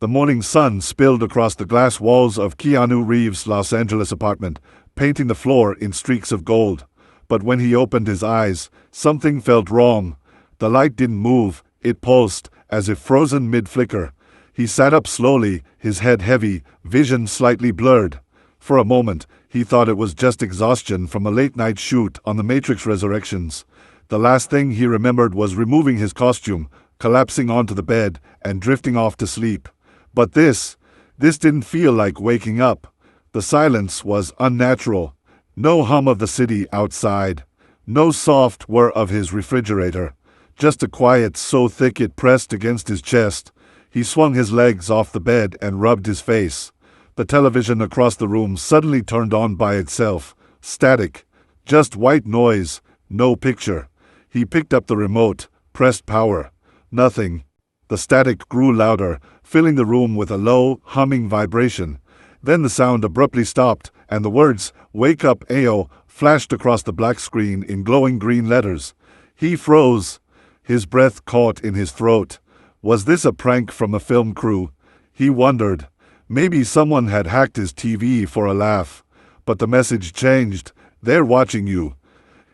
The morning sun spilled across the glass walls of Keanu Reeves' Los Angeles apartment, painting the floor in streaks of gold. But when he opened his eyes, something felt wrong. The light didn't move, it pulsed, as if frozen mid-flicker. He sat up slowly, his head heavy, vision slightly blurred. For a moment, he thought it was just exhaustion from a late-night shoot on The Matrix Resurrections. The last thing he remembered was removing his costume, collapsing onto the bed, and drifting off to sleep. But this didn't feel like waking up. The silence was unnatural. No hum of the city outside. No soft whir of his refrigerator. Just a quiet so thick it pressed against his chest. He swung his legs off the bed and rubbed his face. The television across the room suddenly turned on by itself. Static. Just white noise. No picture. He picked up the remote, pressed power. Nothing. The static grew louder, filling the room with a low, humming vibration. Then the sound abruptly stopped, and the words, "Wake up, Ao," flashed across the black screen in glowing green letters. He froze. His breath caught in his throat. Was this a prank from a film crew? He wondered. Maybe someone had hacked his TV for a laugh. But the message changed. "They're watching you."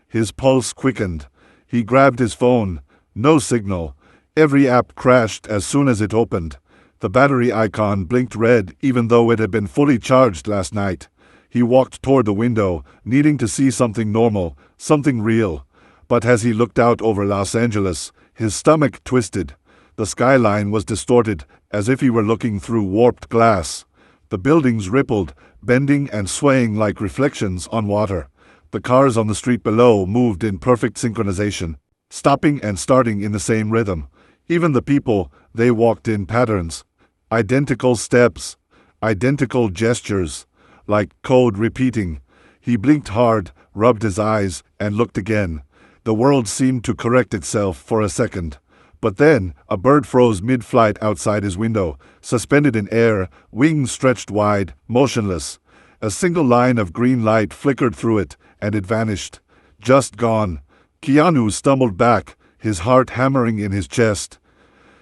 His pulse quickened. He grabbed his phone. No signal. Every app crashed as soon as it opened. The battery icon blinked red even though it had been fully charged last night. He walked toward the window, needing to see something normal, something real. But as he looked out over Los Angeles, his stomach twisted. The skyline was distorted, as if he were looking through warped glass. The buildings rippled, bending and swaying like reflections on water. The cars on the street below moved in perfect synchronization, stopping and starting in the same rhythm. Even the people, they walked in patterns. Identical steps, identical gestures, like code repeating. He blinked hard, rubbed his eyes, and looked again. The world seemed to correct itself for a second. But then, a bird froze mid-flight outside his window, suspended in air, wings stretched wide, motionless. A single line of green light flickered through it, and it vanished. Just gone. Keanu stumbled back, his heart hammering in his chest.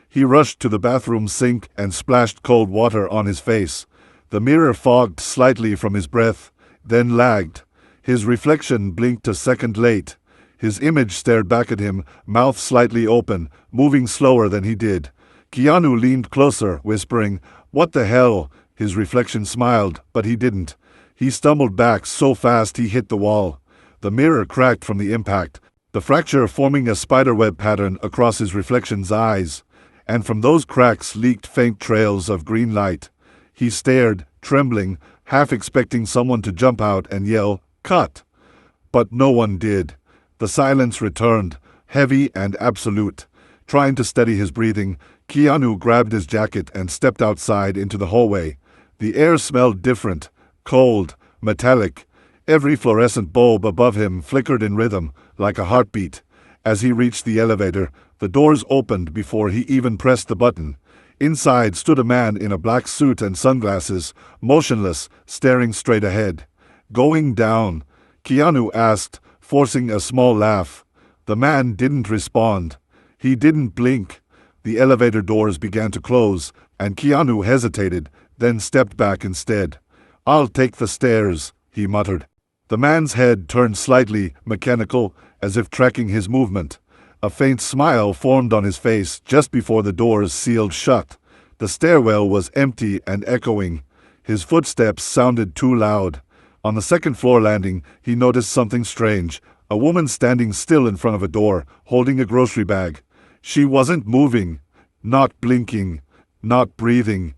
He rushed to the bathroom sink and splashed cold water on his face. The mirror fogged slightly from his breath, then lagged. His reflection blinked a second late. His image stared back at him, mouth slightly open, moving slower than he did. Keanu leaned closer, whispering, "What the hell?" His reflection smiled, but he didn't. He stumbled back so fast he hit the wall. The mirror cracked from the impact, the fracture forming a spiderweb pattern across his reflection's eyes. And from those cracks leaked faint trails of green light. He stared, trembling, half expecting someone to jump out and yell, "Cut!" But no one did. The silence returned, heavy and absolute. Trying to steady his breathing, Keanu grabbed his jacket and stepped outside into the hallway. The air smelled different, cold, metallic. Every fluorescent bulb above him flickered in rhythm, like a heartbeat. As he reached the elevator, the doors opened before he even pressed the button. Inside stood a man in a black suit and sunglasses, motionless, staring straight ahead. "Going down?" Keanu asked, forcing a small laugh. The man didn't respond. He didn't blink. The elevator doors began to close, and Keanu hesitated, then stepped back instead. "I'll take the stairs," he muttered. The man's head turned slightly mechanical, as if tracking his movement. A faint smile formed on his face just before the doors sealed shut. The stairwell was empty and echoing. His footsteps sounded too loud. On the second-floor landing, he noticed something strange. A woman standing still in front of a door, holding a grocery bag. She wasn't moving, not blinking, not breathing.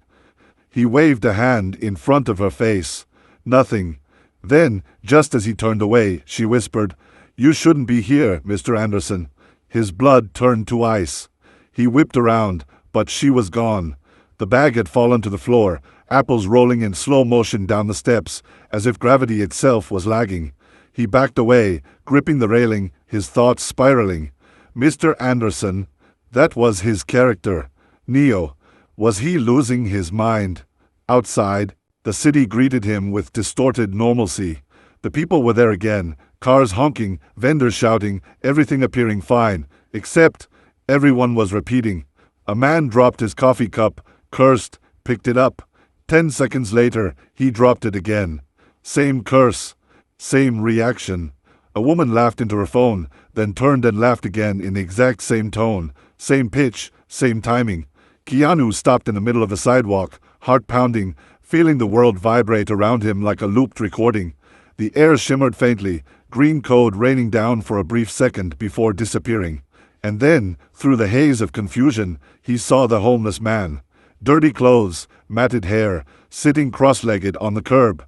He waved a hand in front of her face. Nothing. Then, just as he turned away, she whispered, "You shouldn't be here, Mr. Anderson." His blood turned to ice. He whipped around, but she was gone. The bag had fallen to the floor, apples rolling in slow motion down the steps, as if gravity itself was lagging. He backed away, gripping the railing, his thoughts spiraling. Mr. Anderson, that was his character. Neo. Was he losing his mind? Outside, the city greeted him with distorted normalcy. The people were there again, cars honking, vendors shouting, everything appearing fine, except everyone was repeating. A man dropped his coffee cup, cursed, picked it up. 10 seconds later, he dropped it again. Same curse. Same reaction. A woman laughed into her phone, then turned and laughed again in the exact same tone, same pitch, same timing. Keanu stopped in the middle of the sidewalk, heart pounding, feeling the world vibrate around him like a looped recording. The air shimmered faintly, green code raining down for a brief second before disappearing. And then, through the haze of confusion, he saw the homeless man. Dirty clothes, matted hair, sitting cross-legged on the curb.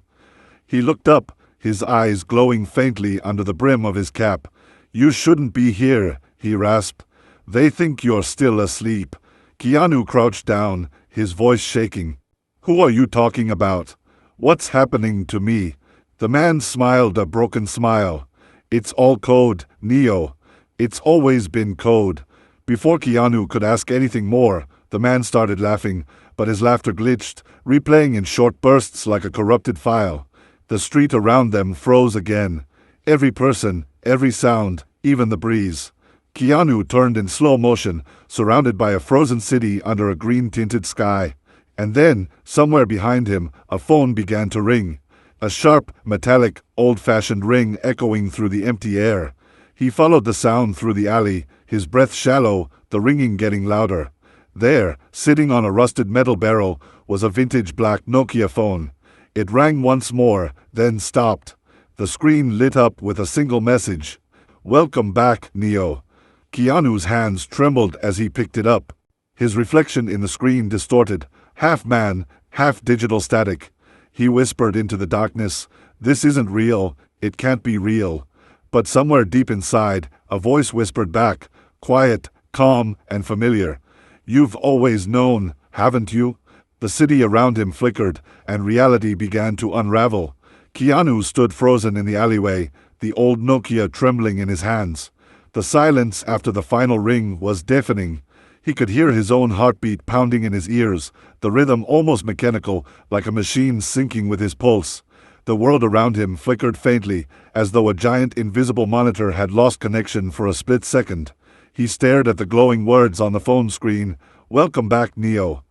He looked up, his eyes glowing faintly under the brim of his cap. "You shouldn't be here," he rasped. "They think you're still asleep." Keanu crouched down, his voice shaking. "Who are you talking about? What's happening to me?" The man smiled a broken smile. "It's all code, Neo. It's always been code." Before Keanu could ask anything more, the man started laughing, but his laughter glitched, replaying in short bursts like a corrupted file. The street around them froze again. Every person, every sound, even the breeze. Keanu turned in slow motion, surrounded by a frozen city under a green-tinted sky. And then, somewhere behind him, a phone began to ring. A sharp, metallic, old-fashioned ring echoing through the empty air. He followed the sound through the alley, his breath shallow, the ringing getting louder. There, sitting on a rusted metal barrel, was a vintage black Nokia phone. It rang once more, then stopped. The screen lit up with a single message. "Welcome back, Neo." Keanu's hands trembled as he picked it up. His reflection in the screen distorted, half man, half digital static. He whispered into the darkness, "This isn't real, it can't be real." But somewhere deep inside, a voice whispered back, quiet, calm, and familiar. "You've always known, haven't you?" The city around him flickered, and reality began to unravel. Keanu stood frozen in the alleyway, the old Nokia trembling in his hands. The silence after the final ring was deafening. He could hear his own heartbeat pounding in his ears, the rhythm almost mechanical, like a machine syncing with his pulse. The world around him flickered faintly, as though a giant invisible monitor had lost connection for a split second. He stared at the glowing words on the phone screen, "Welcome back, Neo."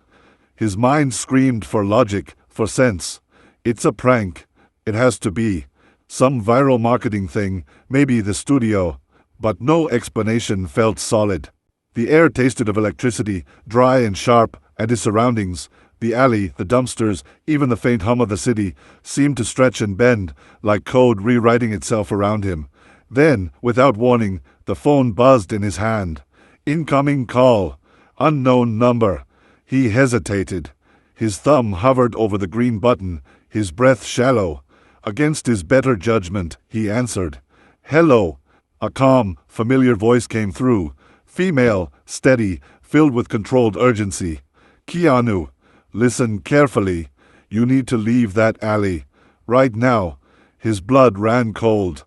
His mind screamed for logic, for sense. It's a prank. It has to be. Some viral marketing thing, maybe the studio. But no explanation felt solid. The air tasted of electricity, dry and sharp, and his surroundings, the alley, the dumpsters, even the faint hum of the city, seemed to stretch and bend, like code rewriting itself around him. Then, without warning, the phone buzzed in his hand. Incoming call. Unknown number. He hesitated. His thumb hovered over the green button, his breath shallow. Against his better judgment, he answered. "Hello." A calm, familiar voice came through. Female, steady, filled with controlled urgency. "Keanu, listen carefully. You need to leave that alley. Right now." His blood ran cold.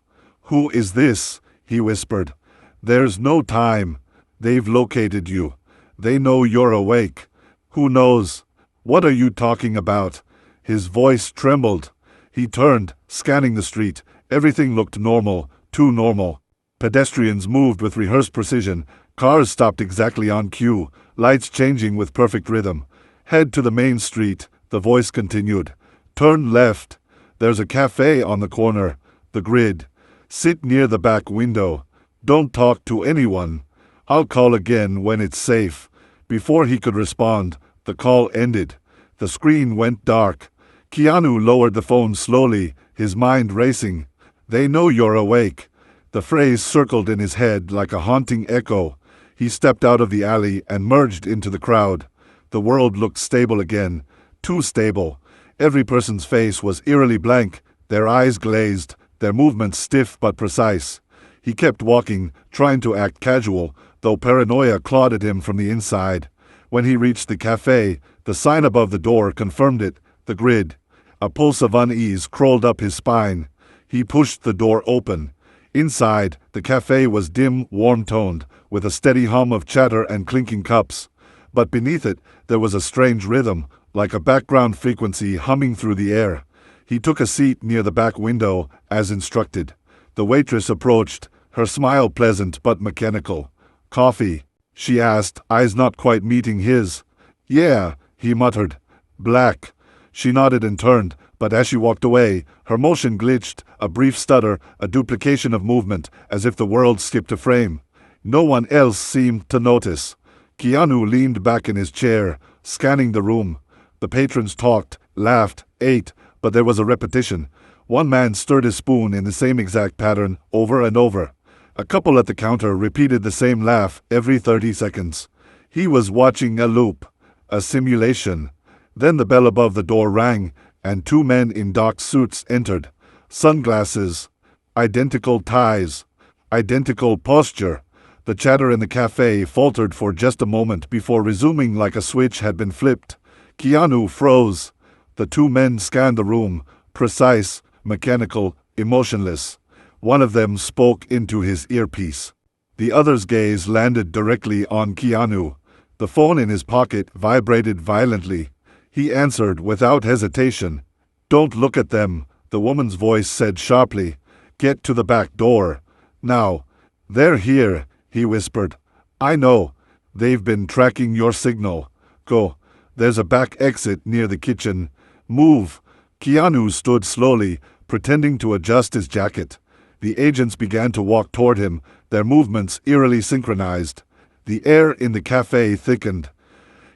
"Who is this?" he whispered. "There's no time. They've located you. They know you're awake. Who knows? What are you talking about?" His voice trembled. He turned, scanning the street. Everything looked normal, too normal. Pedestrians moved with rehearsed precision. Cars stopped exactly on cue, lights changing with perfect rhythm. "Head to the main street," the voice continued. "Turn left. There's a cafe on the corner. The grid. Sit near the back window. Don't talk to anyone. I'll call again when it's safe." Before he could respond, the call ended. The screen went dark. Keanu lowered the phone slowly, his mind racing. "They know you're awake." The phrase circled in his head like a haunting echo. He stepped out of the alley and merged into the crowd. The world looked stable again. Too stable. Every person's face was eerily blank, their eyes glazed, their movements stiff but precise. He kept walking, trying to act casual, though paranoia clawed at him from the inside. When he reached the cafe, the sign above the door confirmed it, the grid. A pulse of unease crawled up his spine. He pushed the door open. Inside, the cafe was dim, warm-toned, with a steady hum of chatter and clinking cups. But beneath it, there was a strange rhythm, like a background frequency humming through the air. He took a seat near the back window, as instructed. The waitress approached, her smile pleasant but mechanical. "Coffee?" she asked, eyes not quite meeting his. "Yeah," he muttered. Black. She nodded and turned, but as she walked away, her motion glitched, a brief stutter, a duplication of movement, as if the world skipped a frame. No one else seemed to notice. Keanu leaned back in his chair, scanning the room. The patrons talked, laughed, ate, but there was a repetition. One man stirred his spoon in the same exact pattern, over and over. A couple at the counter repeated the same laugh every 30 seconds. He was watching a loop, a simulation. Then the bell above the door rang, and two men in dark suits entered. Sunglasses, identical ties, identical posture. The chatter in the cafe faltered for just a moment before resuming like a switch had been flipped. Keanu froze. The two men scanned the room, precise, mechanical, emotionless. One of them spoke into his earpiece. The other's gaze landed directly on Keanu. The phone in his pocket vibrated violently. He answered without hesitation. "Don't look at them," the woman's voice said sharply. "Get to the back door. Now." "They're here," he whispered. "I know. They've been tracking your signal. Go. There's a back exit near the kitchen. Move." Keanu stood slowly, pretending to adjust his jacket. The agents began to walk toward him, their movements eerily synchronized. The air in the cafe thickened.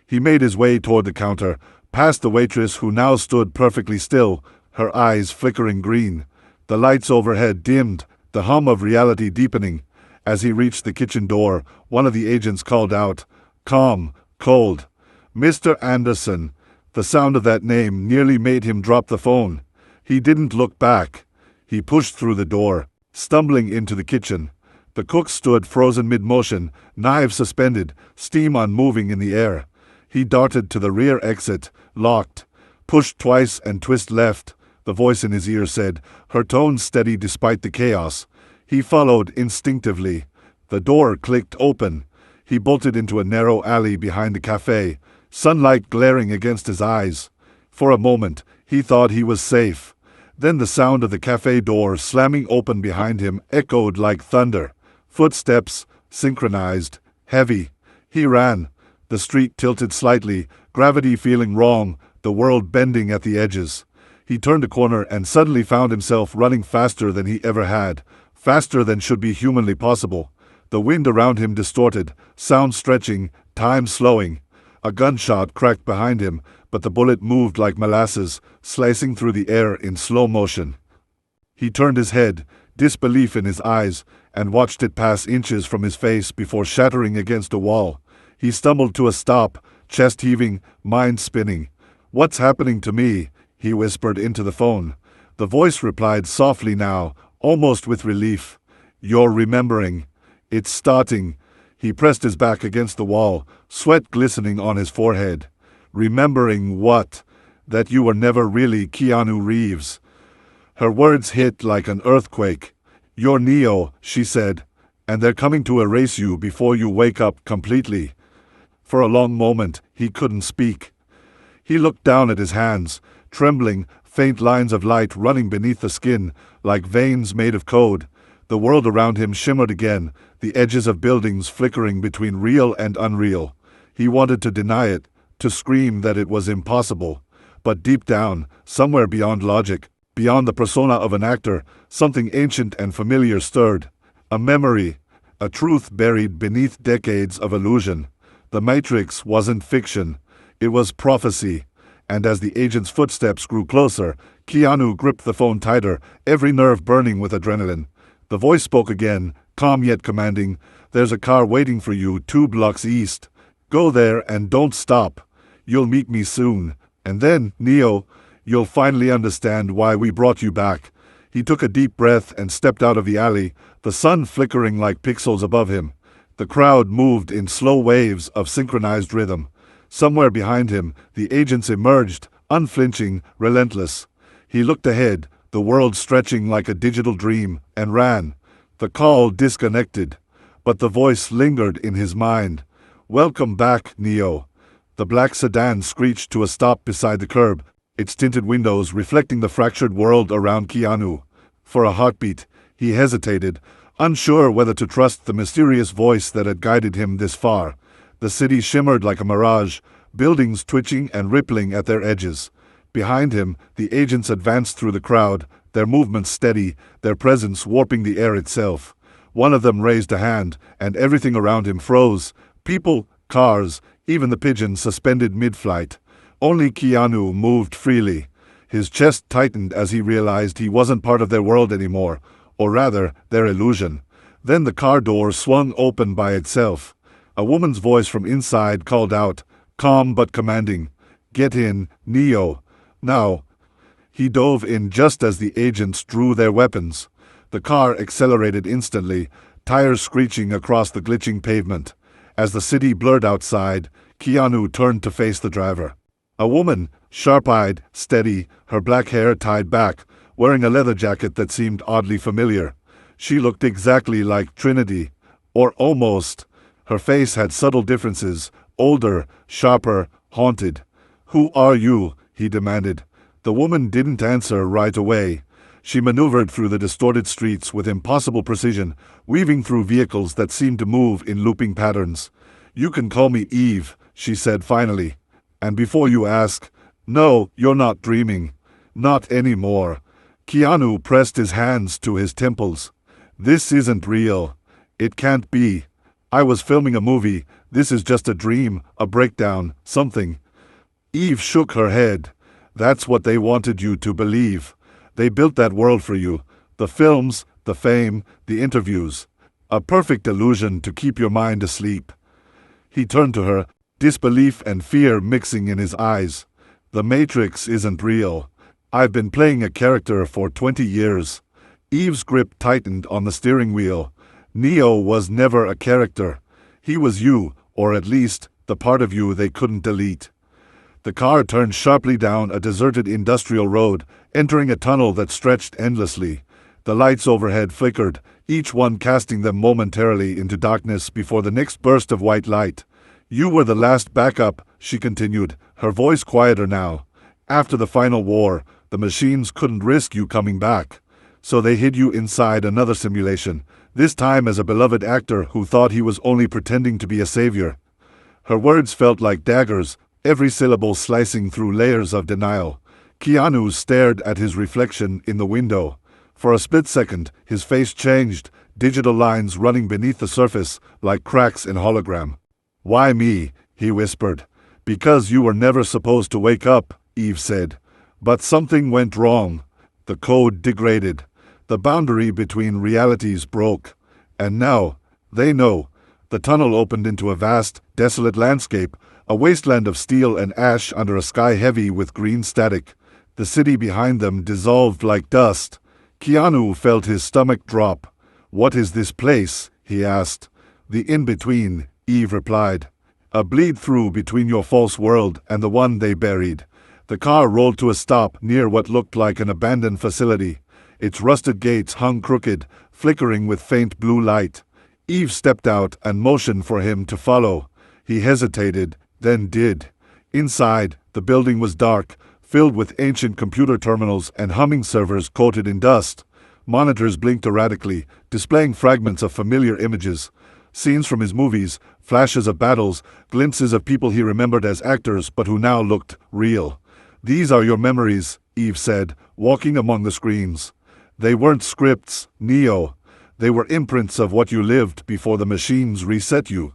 He made his way toward the counter, past the waitress who now stood perfectly still, her eyes flickering green. The lights overhead dimmed, the hum of reality deepening. As he reached the kitchen door, one of the agents called out, calm, cold, "Mr. Anderson." The sound of that name nearly made him drop the phone. He didn't look back. He pushed through the door, stumbling into the kitchen. The cook stood frozen mid-motion, knives suspended, steam unmoving in the air. He darted to the rear exit, locked. "Push twice and twist left," the voice in his ear said, her tone steady despite the chaos. He followed instinctively. The door clicked open. He bolted into a narrow alley behind the cafe, sunlight glaring against his eyes. For a moment, he thought he was safe. Then the sound of the cafe door slamming open behind him echoed like thunder. Footsteps, synchronized, heavy. He ran. The street tilted slightly, gravity feeling wrong, the world bending at the edges. He turned a corner and suddenly found himself running faster than he ever had, faster than should be humanly possible. The wind around him distorted, sound stretching, time slowing. A gunshot cracked behind him, but the bullet moved like molasses, slicing through the air in slow motion. He turned his head, disbelief in his eyes, and watched it pass inches from his face before shattering against a wall. He stumbled to a stop, chest heaving, mind spinning. "What's happening to me?" he whispered into the phone. The voice replied softly now, almost with relief. "You're remembering. It's starting." He pressed his back against the wall, sweat glistening on his forehead. "Remembering what? That you were never really Keanu Reeves." Her words hit like an earthquake. "You're Neo," she said, "and they're coming to erase you before you wake up completely." For a long moment, he couldn't speak. He looked down at his hands, trembling, faint lines of light running beneath the skin, like veins made of code. The world around him shimmered again, the edges of buildings flickering between real and unreal. He wanted to deny it, to scream that it was impossible. But deep down, somewhere beyond logic, beyond the persona of an actor, something ancient and familiar stirred. A memory, a truth buried beneath decades of illusion. The Matrix wasn't fiction, it was prophecy. And as the agent's footsteps grew closer, Keanu gripped the phone tighter, every nerve burning with adrenaline. The voice spoke again, calm yet commanding. "There's a car waiting for you 2 blocks east. Go there and don't stop. You'll meet me soon. And then, Neo, you'll finally understand why we brought you back." He took a deep breath and stepped out of the alley, the sun flickering like pixels above him. The crowd moved in slow waves of synchronized rhythm. Somewhere behind him, the agents emerged, unflinching, relentless. He looked ahead, the world stretching like a digital dream, and ran. The call disconnected, but the voice lingered in his mind. "Welcome back, Neo." The black sedan screeched to a stop beside the curb, its tinted windows reflecting the fractured world around Keanu. For a heartbeat, he hesitated, unsure whether to trust the mysterious voice that had guided him this far. The city shimmered like a mirage, buildings twitching and rippling at their edges. Behind him, the agents advanced through the crowd, their movements steady, their presence warping the air itself. One of them raised a hand, and everything around him froze. People, cars, even the pigeons suspended mid-flight. Only Keanu moved freely. His chest tightened as he realized he wasn't part of their world anymore, or rather, their illusion. Then the car door swung open by itself. A woman's voice from inside called out, calm but commanding, "Get in, Neo, now." He dove in just as the agents drew their weapons. The car accelerated instantly, tires screeching across the glitching pavement. As the city blurred outside, Keanu turned to face the driver. A woman, sharp-eyed, steady, her black hair tied back, wearing a leather jacket that seemed oddly familiar. She looked exactly like Trinity, or almost. Her face had subtle differences, older, sharper, haunted. "Who are you?" he demanded. The woman didn't answer right away. She maneuvered through the distorted streets with impossible precision, weaving through vehicles that seemed to move in looping patterns. "You can call me Eve," she said finally. "And before you ask, no, you're not dreaming. Not anymore." Keanu pressed his hands to his temples. "This isn't real. It can't be. I was filming a movie. This is just a dream, a breakdown, something." Eve shook her head. "That's what they wanted you to believe. They built that world for you. The films, the fame, the interviews. A perfect illusion to keep your mind asleep." He turned to her, disbelief and fear mixing in his eyes. "The Matrix isn't real. I've been playing a character for 20 years. Eve's grip tightened on the steering wheel. "Neo was never a character. He was you, or at least, the part of you they couldn't delete." The car turned sharply down a deserted industrial road, entering a tunnel that stretched endlessly. The lights overhead flickered, each one casting them momentarily into darkness before the next burst of white light. "You were the last backup," she continued, her voice quieter now. "After the final war, the machines couldn't risk you coming back. So they hid you inside another simulation, this time as a beloved actor who thought he was only pretending to be a savior." Her words felt like daggers, every syllable slicing through layers of denial. Keanu stared at his reflection in the window. For a split second, his face changed, digital lines running beneath the surface like cracks in hologram. "Why me?" he whispered. "Because you were never supposed to wake up," Eve said. "But something went wrong. The code degraded. The boundary between realities broke. And now, they know." The tunnel opened into a vast, desolate landscape, a wasteland of steel and ash under a sky heavy with green static. The city behind them dissolved like dust. Keanu felt his stomach drop. "What is this place?" he asked. "The in-between," Eve replied. "A bleed-through between your false world and the one they buried." The car rolled to a stop near what looked like an abandoned facility. Its rusted gates hung crooked, flickering with faint blue light. Eve stepped out and motioned for him to follow. He hesitated, then did. Inside, the building was dark, filled with ancient computer terminals and humming servers coated in dust. Monitors blinked erratically, displaying fragments of familiar images. Scenes from his movies, flashes of battles, glimpses of people he remembered as actors but who now looked real. "These are your memories," Eve said, walking among the screens. "They weren't scripts, Neo. They were imprints of what you lived before the machines reset you."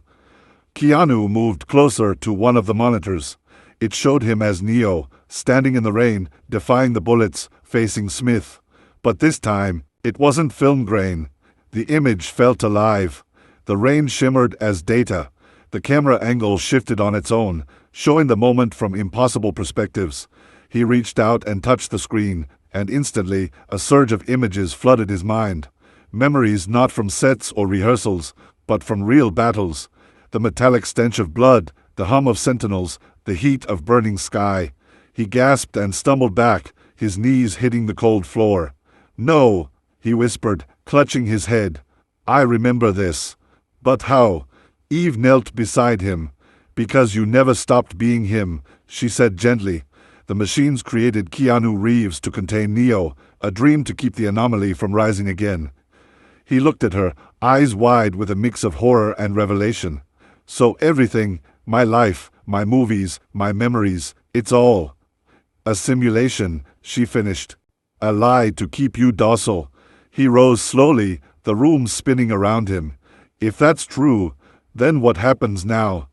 Keanu moved closer to one of the monitors. It showed him as Neo, standing in the rain, defying the bullets, facing Smith. But this time, it wasn't film grain. The image felt alive. The rain shimmered as data. The camera angle shifted on its own, showing the moment from impossible perspectives. He reached out and touched the screen, and instantly, a surge of images flooded his mind. Memories not from sets or rehearsals, but from real battles. The metallic stench of blood, the hum of sentinels, the heat of burning sky. He gasped and stumbled back, his knees hitting the cold floor. "No," he whispered, clutching his head. "I remember this." "But how?" Eve knelt beside him. "Because you never stopped being him," she said gently. "The machines created Keanu Reeves to contain Neo, a dream to keep the anomaly from rising again." He looked at her, eyes wide with a mix of horror and revelation. "So everything, My life, my movies, my memories, it's all a simulation, she finished. A lie to keep you docile. He rose slowly, the room spinning around him. If that's true, then what happens now?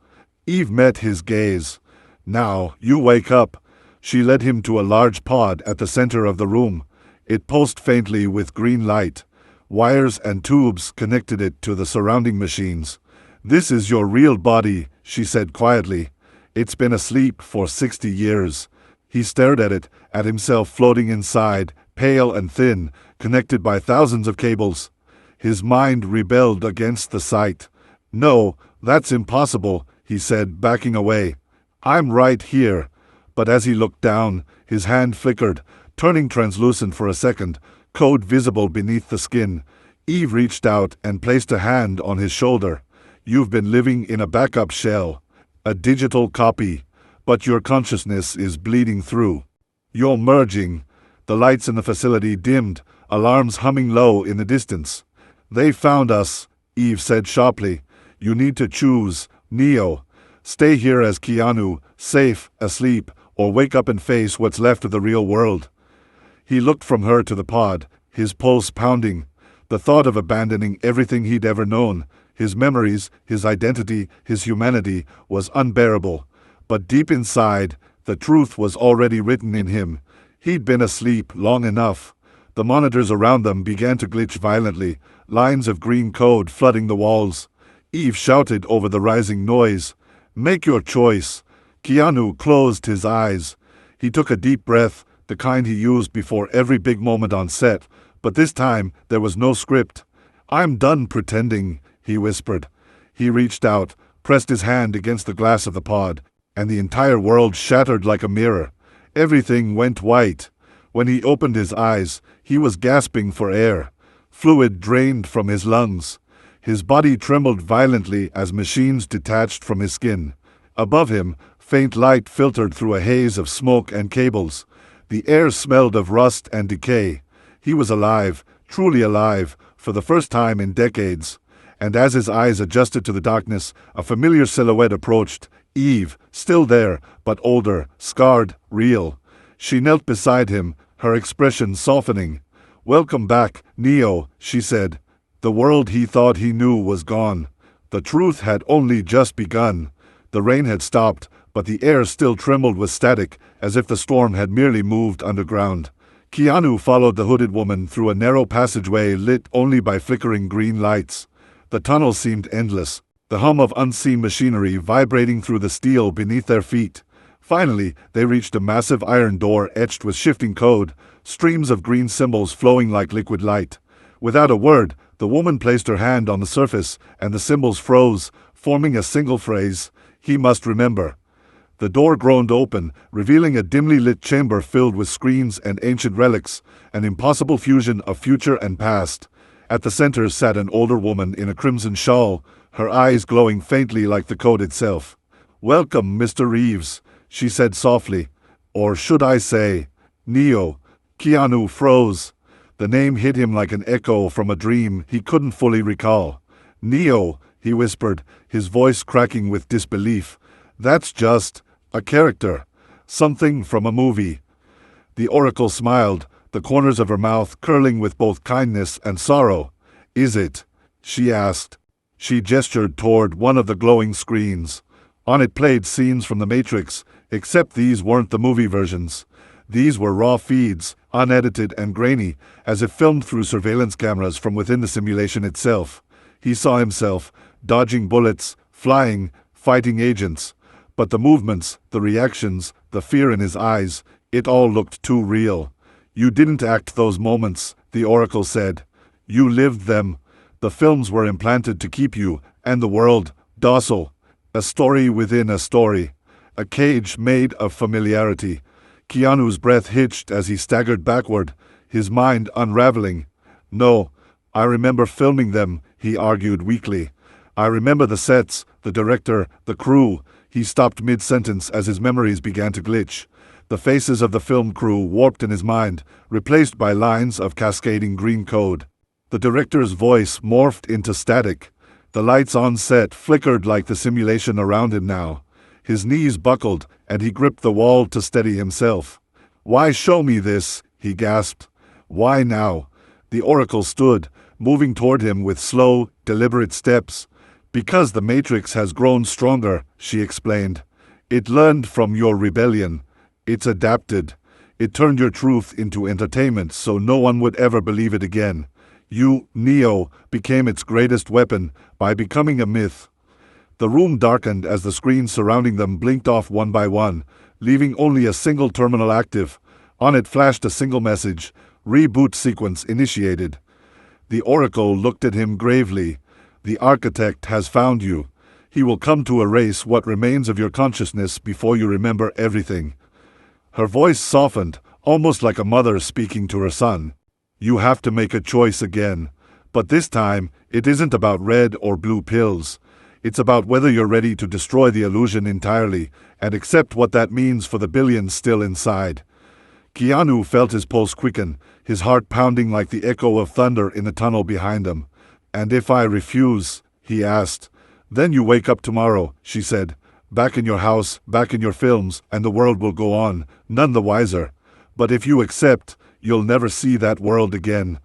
Eve met his gaze. Now, you wake up. She led him to a large pod at the center of the room. It pulsed faintly with green light. Wires and tubes connected it to the surrounding machines. This is your real body, she said quietly. It's been asleep for 60 years. He stared at it, at himself floating inside, pale and thin, connected by thousands of cables. His mind rebelled against the sight. No, that's impossible, he said, backing away. I'm right here. But as he looked down, his hand flickered, turning translucent for a second, code visible beneath the skin. Eve reached out and placed a hand on his shoulder. You've been living in a backup shell, a digital copy, but your consciousness is bleeding through. You're merging. The lights in the facility dimmed, alarms humming low in the distance. They found us, Eve said sharply. You need to choose, Neo. Stay here as Keanu, safe, asleep, or wake up and face what's left of the real world. He looked from her to the pod, his pulse pounding. The thought of abandoning everything he'd ever known, his memories, his identity, his humanity, was unbearable. But deep inside, the truth was already written in him. He'd been asleep long enough. The monitors around them began to glitch violently, lines of green code flooding the walls. Eve shouted over the rising noise. Make your choice. Keanu closed his eyes. He took a deep breath, the kind he used before every big moment on set, but this time there was no script. I'm done pretending, he whispered. He reached out, pressed his hand against the glass of the pod, and the entire world shattered like a mirror. Everything went white. When he opened his eyes, he was gasping for air. Fluid drained from his lungs. His body trembled violently as machines detached from his skin. Above him, faint light filtered through a haze of smoke and cables. The air smelled of rust and decay. He was alive, truly alive, for the first time in decades. And as his eyes adjusted to the darkness, a familiar silhouette approached. Eve, still there, but older, scarred, real. She knelt beside him, her expression softening. Welcome back, Neo, she said. The world he thought he knew was gone. The truth had only just begun. The rain had stopped, but the air still trembled with static, as if the storm had merely moved underground. Keanu followed the hooded woman through a narrow passageway lit only by flickering green lights. The tunnel seemed endless, the hum of unseen machinery vibrating through the steel beneath their feet. Finally, they reached a massive iron door etched with shifting code, streams of green symbols flowing like liquid light. Without a word, the woman placed her hand on the surface, and the symbols froze, forming a single phrase, "He must remember." The door groaned open, revealing a dimly lit chamber filled with screens and ancient relics, an impossible fusion of future and past. At the center sat an older woman in a crimson shawl, her eyes glowing faintly like the code itself. "Welcome, Mr. Reeves," she said softly. Or should I say, Neo. Keanu froze. The name hit him like an echo from a dream he couldn't fully recall. "Neo," he whispered, his voice cracking with disbelief. "That's just a character. Something from a movie." The Oracle smiled, the corners of her mouth curling with both kindness and sorrow. "Is it?" she asked. She gestured toward one of the glowing screens. On it played scenes from The Matrix, except these weren't the movie versions. These were raw feeds, unedited and grainy, as if filmed through surveillance cameras from within the simulation itself. He saw himself, dodging bullets, flying, fighting agents. But the movements, the reactions, the fear in his eyes, it all looked too real. "You didn't act those moments," the Oracle said. "You lived them. The films were implanted to keep you, and the world, docile. A story within a story. A cage made of familiarity." Keanu's breath hitched as he staggered backward, his mind unraveling. "No, I remember filming them," he argued weakly. "I remember the sets, the director, the crew." He stopped mid-sentence as his memories began to glitch. The faces of the film crew warped in his mind, replaced by lines of cascading green code. The director's voice morphed into static. The lights on set flickered like the simulation around him now. His knees buckled, and he gripped the wall to steady himself. "Why show me this?" he gasped. "Why now?" The Oracle stood, moving toward him with slow, deliberate steps. "Because the Matrix has grown stronger," she explained. "It learned from your rebellion. It's adapted. It turned your truth into entertainment so no one would ever believe it again. You, Neo, became its greatest weapon by becoming a myth." The room darkened as the screens surrounding them blinked off one by one, leaving only a single terminal active. On it flashed a single message: "Reboot sequence initiated." The Oracle looked at him gravely. "The Architect has found you. He will come to erase what remains of your consciousness before you remember everything." Her voice softened, almost like a mother speaking to her son. "You have to make a choice again. But this time, it isn't about red or blue pills. It's about whether you're ready to destroy the illusion entirely and accept what that means for the billions still inside." Keanu felt his pulse quicken, his heart pounding like the echo of thunder in the tunnel behind him. "And if I refuse?" he asked. "Then you wake up tomorrow," she said. "Back in your house, back in your films, and the world will go on, none the wiser. But if you accept, you'll never see that world again."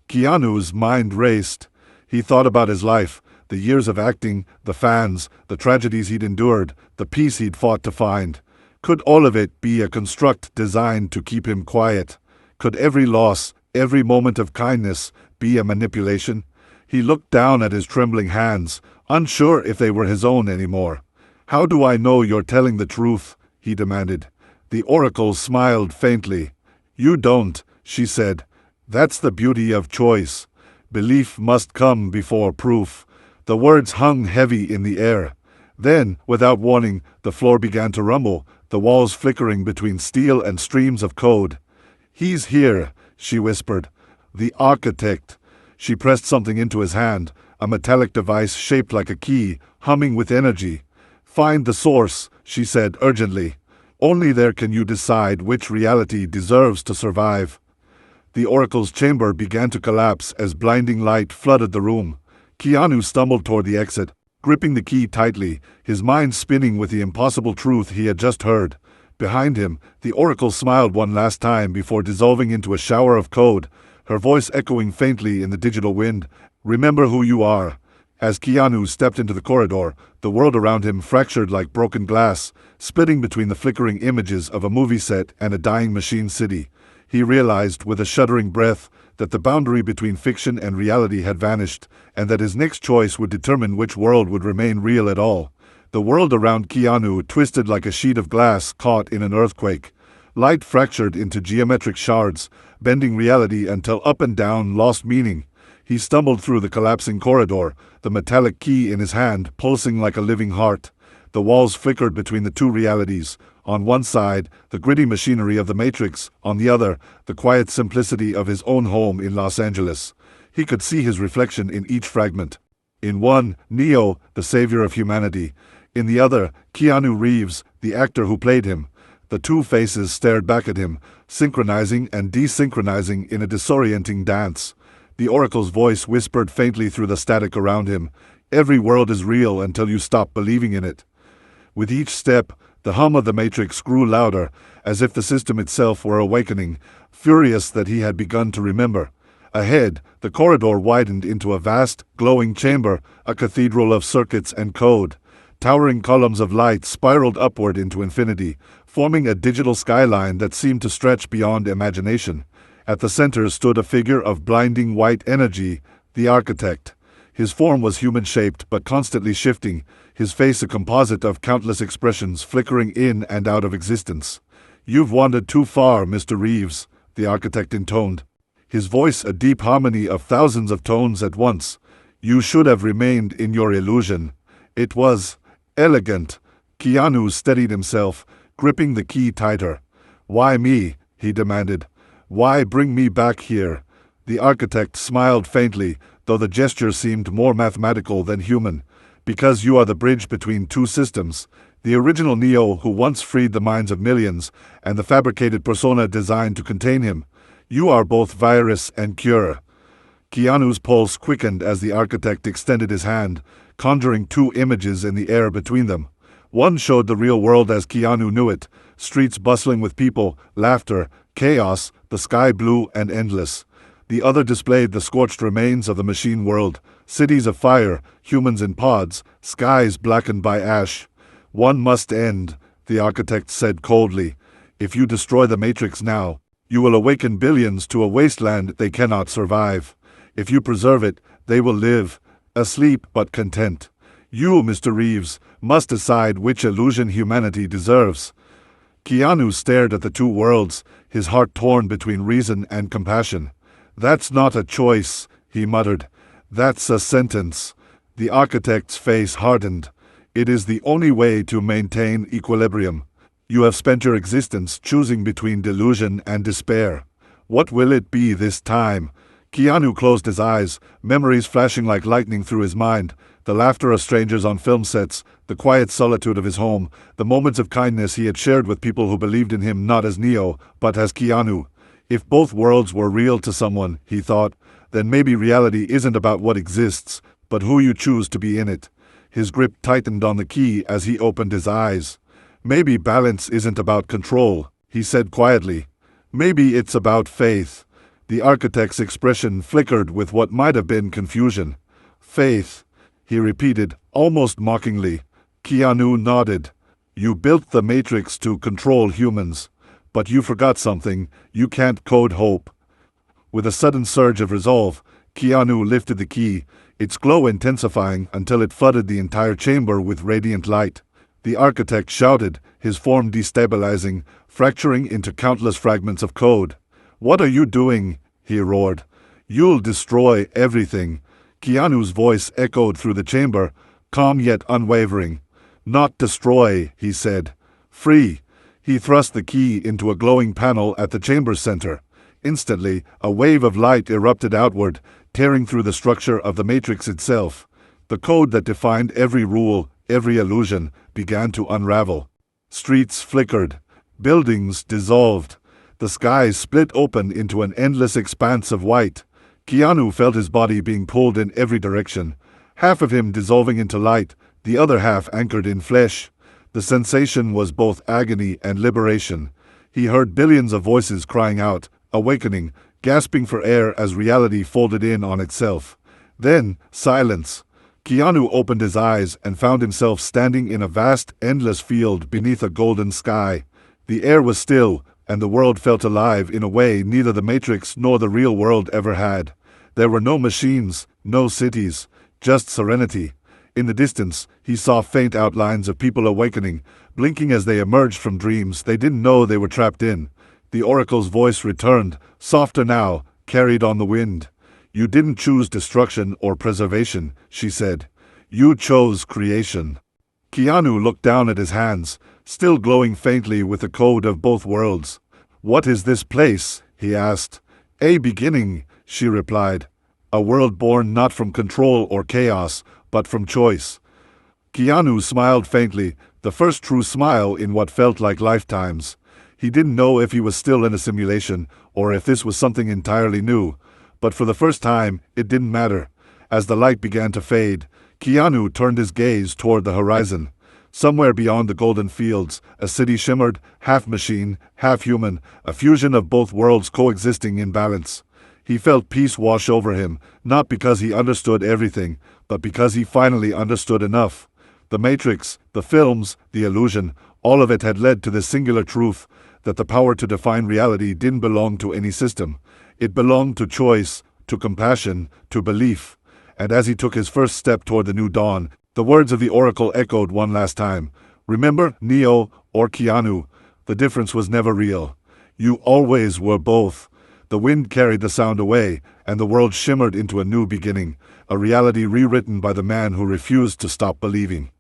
Keanu's mind raced. He thought about his life, the years of acting, the fans, the tragedies he'd endured, the peace he'd fought to find. Could all of it be a construct designed to keep him quiet? Could every loss, every moment of kindness, be a manipulation? He looked down at his trembling hands, unsure if they were his own anymore. "How do I know you're telling the truth?" he demanded. The Oracle smiled faintly. "You don't," she said. "That's the beauty of choice. Belief must come before proof." The words hung heavy in the air. Then, without warning, the floor began to rumble, the walls flickering between steel and streams of code. "He's here," she whispered. "The Architect." She pressed something into his hand, a metallic device shaped like a key, humming with energy. "Find the source," she said urgently. "Only there can you decide which reality deserves to survive." The Oracle's chamber began to collapse as blinding light flooded the room. Keanu stumbled toward the exit, gripping the key tightly, his mind spinning with the impossible truth he had just heard. Behind him, the Oracle smiled one last time before dissolving into a shower of code, her voice echoing faintly in the digital wind. "Remember who you are." As Keanu stepped into the corridor, the world around him fractured like broken glass, splitting between the flickering images of a movie set and a dying machine city. He realized with a shuddering breath that the boundary between fiction and reality had vanished, and that his next choice would determine which world would remain real at all. The world around Keanu twisted like a sheet of glass caught in an earthquake. Light fractured into geometric shards, bending reality until up and down lost meaning. He stumbled through the collapsing corridor, the metallic key in his hand pulsing like a living heart. The walls flickered between the two realities. On one side, the gritty machinery of the Matrix, on the other, the quiet simplicity of his own home in Los Angeles. He could see his reflection in each fragment. In one, Neo, the savior of humanity. In the other, Keanu Reeves, the actor who played him. The two faces stared back at him, synchronizing and desynchronizing in a disorienting dance. The Oracle's voice whispered faintly through the static around him. "Every world is real until you stop believing in it." With each step, the hum of the Matrix grew louder, as if the system itself were awakening, furious that he had begun to remember. Ahead, the corridor widened into a vast, glowing chamber, a cathedral of circuits and code. Towering columns of light spiraled upward into infinity, forming a digital skyline that seemed to stretch beyond imagination. At the center stood a figure of blinding white energy, the Architect. His form was human-shaped but constantly shifting, his face a composite of countless expressions flickering in and out of existence. "You've wandered too far, Mr. Reeves," the Architect intoned, his voice a deep harmony of thousands of tones at once. "You should have remained in your illusion. It was elegant." Keanu steadied himself, gripping the key tighter. "Why me?" he demanded. "Why bring me back here?" The Architect smiled faintly, though the gesture seemed more mathematical than human. "Because you are the bridge between two systems, the original Neo who once freed the minds of millions, and the fabricated persona designed to contain him. You are both virus and cure." Keanu's pulse quickened as the architect extended his hand, conjuring two images in the air between them. One showed the real world as Keanu knew it, streets bustling with people, laughter, chaos, the sky blue and endless. The other displayed the scorched remains of the machine world, cities of fire, humans in pods, skies blackened by ash. One must end, the architect said coldly. If you destroy the Matrix now, you will awaken billions to a wasteland they cannot survive. If you preserve it, they will live, asleep but content. You, Mr. Reeves, must decide which illusion humanity deserves. Keanu stared at the two worlds, his heart torn between reason and compassion. That's not a choice, he muttered. That's a sentence. The architect's face hardened. It is the only way to maintain equilibrium. You have spent your existence choosing between delusion and despair. What will it be this time? Keanu closed his eyes, memories flashing like lightning through his mind. The laughter of strangers on film sets, the quiet solitude of his home, the moments of kindness he had shared with people who believed in him not as Neo, but as Keanu. If both worlds were real to someone, he thought, then maybe reality isn't about what exists, but who you choose to be in it. His grip tightened on the key as he opened his eyes. Maybe balance isn't about control, he said quietly. Maybe it's about faith. The architect's expression flickered with what might have been confusion. Faith, he repeated, almost mockingly. Keanu nodded. You built the Matrix to control humans. But you forgot something. You can't code hope. With a sudden surge of resolve, Keanu lifted the key, its glow intensifying until it flooded the entire chamber with radiant light. The architect shouted, his form destabilizing, fracturing into countless fragments of code. What are you doing? He roared. You'll destroy everything. Keanu's voice echoed through the chamber, calm yet unwavering. Not destroy, he said. Free. He thrust the key into a glowing panel at the chamber's center. Instantly, a wave of light erupted outward, tearing through the structure of the Matrix itself. The code that defined every rule, every illusion, began to unravel. Streets flickered. Buildings dissolved. The sky split open into an endless expanse of white. Keanu felt his body being pulled in every direction, half of him dissolving into light, the other half anchored in flesh. The sensation was both agony and liberation. He heard billions of voices crying out, awakening, gasping for air as reality folded in on itself. Then, silence. Keanu opened his eyes and found himself standing in a vast, endless field beneath a golden sky. The air was still, and the world felt alive in a way neither the Matrix nor the real world ever had. There were no machines, no cities, just serenity. In the distance, he saw faint outlines of people awakening, blinking as they emerged from dreams they didn't know they were trapped in. The Oracle's voice returned, softer now, carried on the wind. You didn't choose destruction or preservation, she said. You chose creation. Keanu looked down at his hands, still glowing faintly with the code of both worlds. What is this place? He asked. A beginning, she replied. A world born not from control or chaos, but from choice. Keanu smiled faintly, the first true smile in what felt like lifetimes. He didn't know if he was still in a simulation, or if this was something entirely new. But for the first time, it didn't matter. As the light began to fade, Keanu turned his gaze toward the horizon. Somewhere beyond the golden fields, a city shimmered, half machine, half human, a fusion of both worlds coexisting in balance. He felt peace wash over him, not because he understood everything, but because he finally understood enough. The Matrix, the films, the illusion, all of it had led to this singular truth, that the power to define reality didn't belong to any system. It belonged to choice, to compassion, to belief. And as he took his first step toward the new dawn, the words of the Oracle echoed one last time. Remember, Neo or Keanu, the difference was never real. You always were both. The wind carried the sound away, and the world shimmered into a new beginning, a reality rewritten by the man who refused to stop believing.